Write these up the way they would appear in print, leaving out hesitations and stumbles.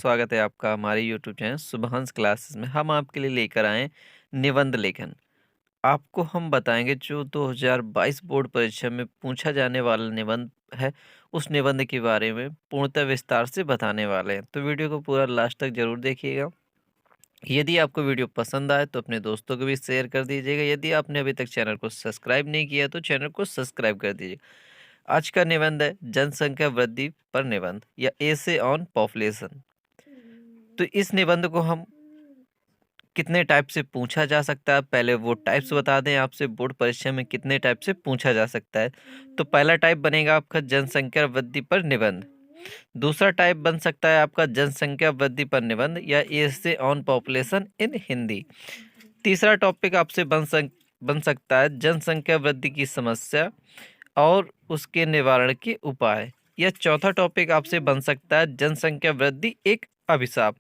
स्वागत है आपका हमारे यूट्यूब चैनल सुबहांस क्लासेस में। हम आपके लिए लेकर आए निबंध लेखन। आपको हम बताएंगे जो 2022 बोर्ड परीक्षा में पूछा जाने वाला निबंध है, उस निबंध के बारे में पूर्णतः विस्तार से बताने वाले हैं। तो वीडियो को पूरा लास्ट तक जरूर देखिएगा। यदि आपको वीडियो पसंद आए तो अपने दोस्तों को भी शेयर कर दीजिएगा। यदि आपने अभी तक चैनल को सब्सक्राइब नहीं किया तो चैनल को सब्सक्राइब कर दीजिएगा। आज का निबंध है जनसंख्या वृद्धि पर निबंध या एसे ऑन पॉपुलेशन। तो इस निबंध को हम कितने टाइप से पूछा जा सकता है, पहले वो टाइप्स बता दें आपसे, बोर्ड परीक्षा में कितने टाइप से पूछा जा सकता है। तो पहला टाइप बनेगा आपका जनसंख्या वृद्धि पर निबंध। दूसरा टाइप बन सकता है आपका जनसंख्या वृद्धि पर निबंध या essay on population in Hindi. तीसरा टॉपिक आपसे बन सकता है जनसंख्या वृद्धि की समस्या और उसके निवारण के उपाय। या चौथा टॉपिक आपसे बन सकता है जनसंख्या वृद्धि एक अभिशाप।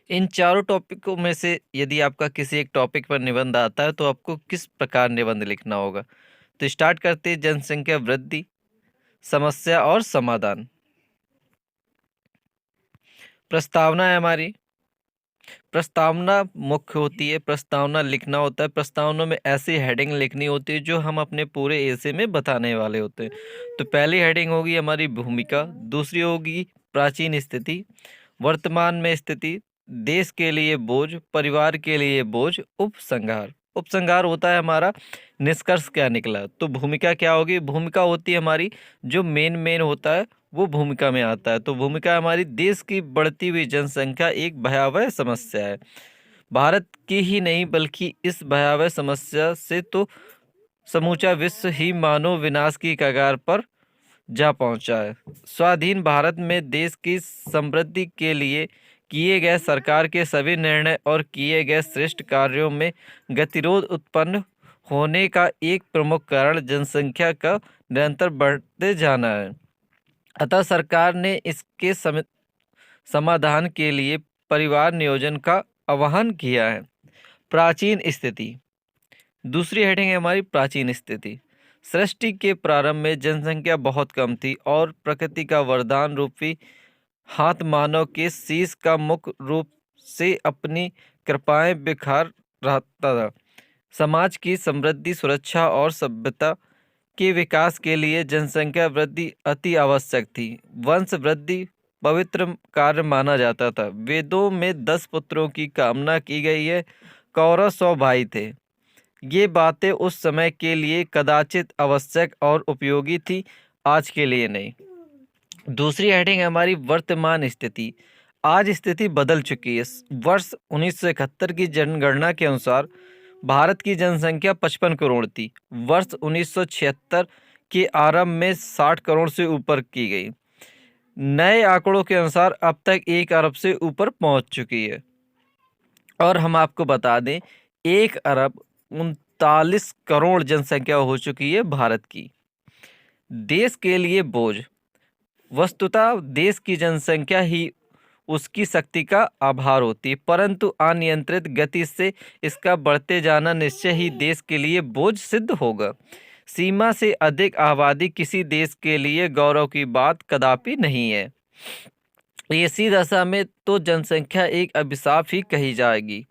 इन चारों टॉपिकों में से यदि आपका किसी एक टॉपिक पर निबंध आता है तो आपको किस प्रकार निबंध लिखना होगा। तो स्टार्ट करते हैं जनसंख्या वृद्धि, समस्या और समाधान। प्रस्तावना है हमारी। प्रस्तावना मुख्य होती है, प्रस्तावना लिखना होता है। प्रस्तावना में ऐसी हेडिंग लिखनी होती है जो हम अपने पूरे एसे में बताने वाले होते हैं। तो पहली हेडिंग होगी हमारी भूमिका, दूसरी होगी प्राचीन स्थिति, वर्तमान में स्थिति, देश के लिए बोझ, परिवार के लिए बोझ, उपसंहार। उपसंहार होता है हमारा निष्कर्ष क्या निकला। तो भूमिका क्या होगी, भूमिका होती है हमारी जो मेन होता है वो भूमिका में आता है। तो भूमिका हमारी देश की बढ़ती हुई जनसंख्या एक भयावह समस्या है। भारत की ही नहीं बल्कि इस भयावह समस्या से तो समूचा विश्व ही मानव विनाश की कगार पर जा पहुंचा है। स्वाधीन भारत में देश की समृद्धि के लिए किए गए सरकार के सभी निर्णय और किए गए श्रेष्ठ कार्यों में गतिरोध उत्पन्न होने का एक प्रमुख कारण जनसंख्या का निरंतर बढ़ते जाना है। अतः सरकार ने इसके समाधान के लिए परिवार नियोजन का आह्वान किया है। प्राचीन स्थिति, दूसरी हेडिंग है हमारी प्राचीन स्थिति। सृष्टि के प्रारंभ में जनसंख्या बहुत कम थी और प्रकृति का वरदान रूपी हाथ मानव के शीश का मुख्य रूप से अपनी कृपाएं बिखार रहता था। समाज की समृद्धि, सुरक्षा और सभ्यता के विकास के लिए जनसंख्या वृद्धि अति आवश्यक थी। वंश वृद्धि पवित्र कार्य माना जाता था। वेदों में 10 पुत्रों की कामना की गई है। कौरव 100 भाई थे। ये बातें उस समय के लिए कदाचित आवश्यक और उपयोगी थी, आज के लिए नहीं। दूसरी हेडिंग है हमारी वर्तमान स्थिति। आज स्थिति बदल चुकी है। वर्ष 1971 की जनगणना के अनुसार भारत की जनसंख्या 55 करोड़ थी। वर्ष 1976 के आरंभ में 60 करोड़ से ऊपर की गई। नए आंकड़ों के अनुसार अब तक 1 अरब से ऊपर पहुंच चुकी है। और हम आपको बता दें 1 अरब 39 करोड़ जनसंख्या हो चुकी है भारत की। देश के लिए बोझ, वस्तुतः देश की जनसंख्या ही उसकी शक्ति का आभार होती है, परंतु अनियंत्रित गति से इसका बढ़ते जाना निश्चय ही देश के लिए बोझ सिद्ध होगा। सीमा से अधिक आबादी किसी देश के लिए गौरव की बात कदापि नहीं है। ऐसी दशा में तो जनसंख्या एक अभिशाप ही कही जाएगी।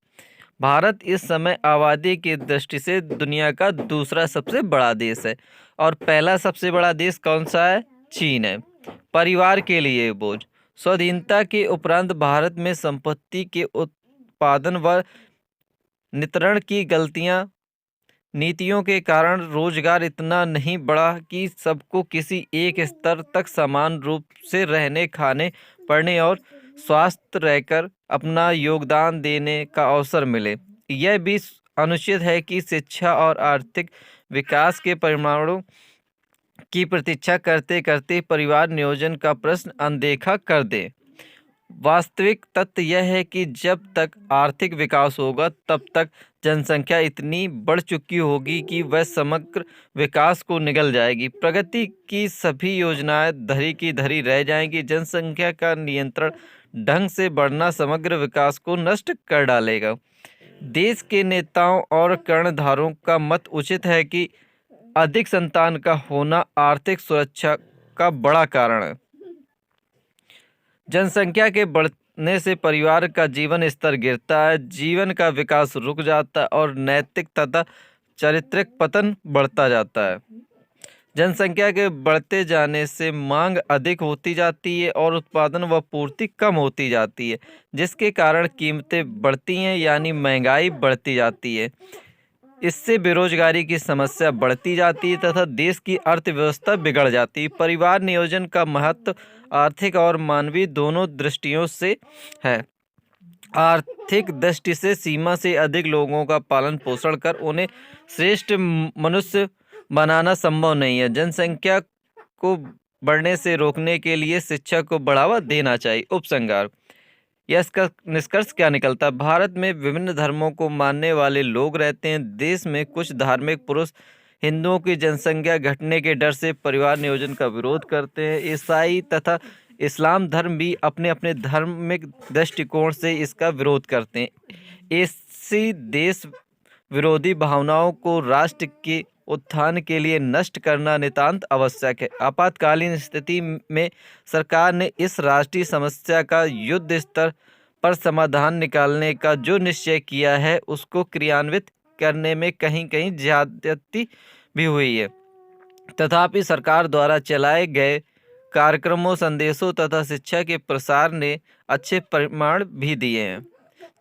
भारत इस समय आबादी की दृष्टि से दुनिया का दूसरा सबसे बड़ा देश है और पहला सबसे बड़ा देश कौन सा है, चीन है। परिवार के लिए बोझ, स्वाधीनता के उपरांत भारत में संपत्ति के उत्पादन व वितरण की नीतियों के कारण रोजगार इतना नहीं बढ़ा कि सबको किसी एक स्तर तक समान रूप से रहने, खाने, पढ़ने और स्वस्थ रहकर अपना योगदान देने का अवसर मिले। यह भी अनुचित है कि शिक्षा और आर्थिक विकास के परिणामों की प्रतीक्षा करते करते परिवार नियोजन का प्रश्न अनदेखा कर दे। वास्तविक तथ्य यह है कि जब तक आर्थिक विकास होगा तब तक जनसंख्या इतनी बढ़ चुकी होगी कि वह समग्र विकास को निगल जाएगी। प्रगति की सभी योजनाएं धरी की धरी रह जाएंगी। जनसंख्या का नियंत्रण ढंग से बढ़ना समग्र विकास को नष्ट कर डालेगा। देश के नेताओं और कर्णधारों का मत उचित है कि अधिक संतान का होना आर्थिक सुरक्षा का बड़ा कारण है। जनसंख्या के बढ़ने से परिवार का जीवन स्तर गिरता है, जीवन का विकास रुक जाता है और नैतिक तथा चारित्रिक पतन बढ़ता जाता है। जनसंख्या के बढ़ते जाने से मांग अधिक होती जाती है और उत्पादन व पूर्ति कम होती जाती है, जिसके कारण कीमतें बढ़ती हैं, यानी महंगाई बढ़ती जाती है। इससे बेरोजगारी की समस्या बढ़ती जाती है तथा देश की अर्थव्यवस्था बिगड़ जाती है। परिवार नियोजन का महत्व आर्थिक और मानवीय दोनों दृष्टियों से है। आर्थिक दृष्टि से सीमा से अधिक लोगों का पालन पोषण कर उन्हें श्रेष्ठ मनुष्य बनाना संभव नहीं है। जनसंख्या को बढ़ने से रोकने के लिए शिक्षा को बढ़ावा देना चाहिए। उपसंहार, यह इसका निष्कर्ष क्या निकलता है? भारत में विभिन्न धर्मों को मानने वाले लोग रहते हैं। देश में कुछ धार्मिक पुरुष हिंदुओं की जनसंख्या घटने के डर से परिवार नियोजन का विरोध करते हैं। ईसाई तथा इस्लाम धर्म भी अपने अपने धार्मिक दृष्टिकोण से इसका विरोध करते हैं। ऐसी देश विरोधी भावनाओं को राष्ट्र के उत्थान के लिए नष्ट करना नितांत आवश्यक है। आपातकालीन स्थिति में सरकार ने इस राष्ट्रीय समस्या का युद्ध स्तर पर समाधान निकालने का जो निश्चय किया है उसको क्रियान्वित करने में कहीं कहीं ज्यादती भी हुई है। तथापि सरकार द्वारा चलाए गए कार्यक्रमों, संदेशों तथा शिक्षा के प्रसार ने अच्छे परिणाम भी दिए हैं।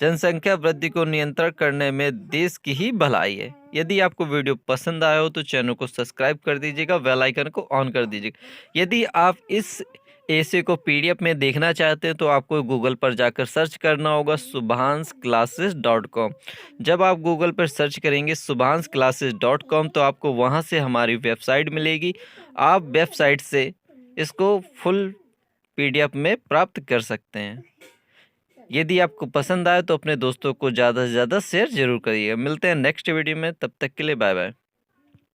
जनसंख्या वृद्धि को नियंत्रण करने में देश की ही भलाई है। यदि आपको वीडियो पसंद आया हो तो चैनल को सब्सक्राइब कर दीजिएगा, बेल आइकन को ऑन कर दीजिएगा। यदि आप इस ऐसे को पीडीएफ में देखना चाहते हैं तो आपको गूगल पर जाकर सर्च करना होगा subhansclasses.com। जब आप गूगल पर सर्च करेंगे subhansclasses.com तो आपको वहां से हमारी वेबसाइट मिलेगी। आप वेबसाइट से इसको फुल पीडीएफ में प्राप्त कर सकते हैं। यदि आपको पसंद आए तो अपने दोस्तों को ज़्यादा से ज़्यादा शेयर जरूर करिएगा। मिलते हैं नेक्स्ट वीडियो में, तब तक के लिए बाय बाय।